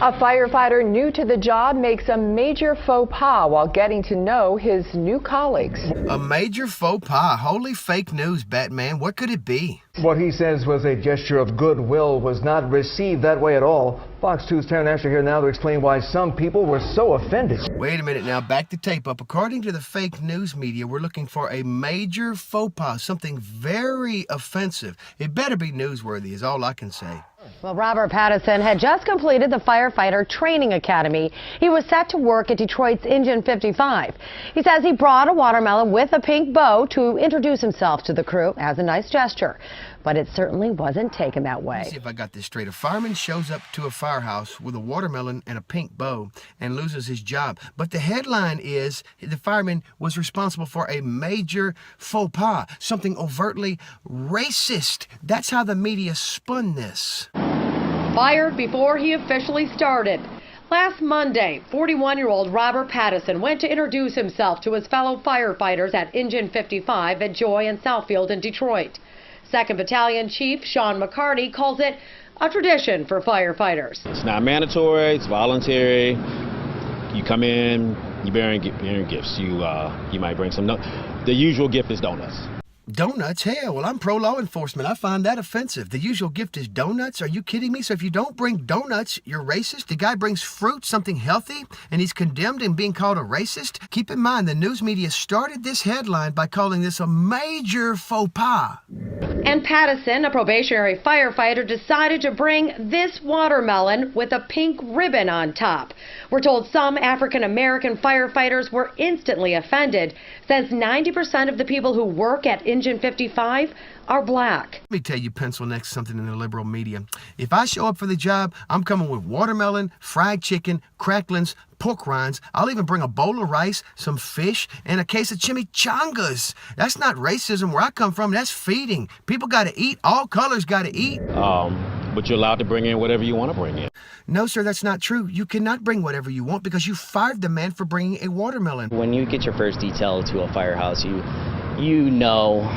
A firefighter new to the job makes a major faux pas while getting to know his new colleagues. A major faux pas? Holy fake news, Batman. What could it be? What he says was a gesture of goodwill was not received that way at all. Fox 2's Taryn Asher here now to explain why some people were so offended. Wait a minute now, back the tape up. According to the fake news media, we're looking for a major faux pas, something very offensive. It better be newsworthy is all I can say. Well, Robert Patterson had just completed the firefighter training academy. He was set to work at Detroit's Engine 55. He says he brought a watermelon with a pink bow to introduce himself to the crew as a nice gesture. But it certainly wasn't taken that way. Let's see if I got this straight. A fireman shows up to a firehouse with a watermelon and a pink bow and loses his job. But the headline is the fireman was responsible for a major faux pas, something overtly racist. That's how the media spun this. Fired before he officially started. Last Monday, 41-year-old Robert Patterson went to introduce himself to his fellow firefighters at Engine 55 at Joy and Southfield in Detroit. 2nd Battalion Chief Sean McCarty calls it a tradition for firefighters. It's not mandatory, it's voluntary. You come in, you're bearing gifts. You might bring some. The usual gift is donuts. Donuts? Hell, well, I'm pro-law enforcement. I find that offensive. The usual gift is donuts? Are you kidding me? So if you don't bring donuts, you're racist? The guy brings fruit, something healthy, and he's condemned and being called a racist? Keep in mind, the news media started this headline by calling this a major faux pas. And Patterson, a probationary firefighter, decided to bring this watermelon with a pink ribbon on top. We're told some African-American firefighters were instantly offended, since 90% of the people who work at Engine 55 are black. Let me tell you, pencil next something in the liberal media. If I show up for the job, I'm coming with watermelon, fried chicken, cracklings, pork rinds. I'll even bring a bowl of rice, some fish, and a case of chimichangas. That's not racism where I come from. That's feeding. People got to eat. All colors got to eat. But you're allowed to bring in whatever you want to bring in. No, sir, that's not true. You cannot bring whatever you want because you fired the man for bringing a watermelon. When you get your first detail to a firehouse, you know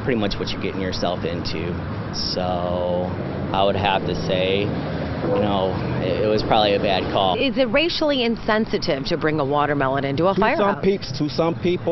pretty much what you're getting yourself into. So I would have to say, it was probably a bad call. Is it racially insensitive to bring a watermelon into a firehouse? To some people.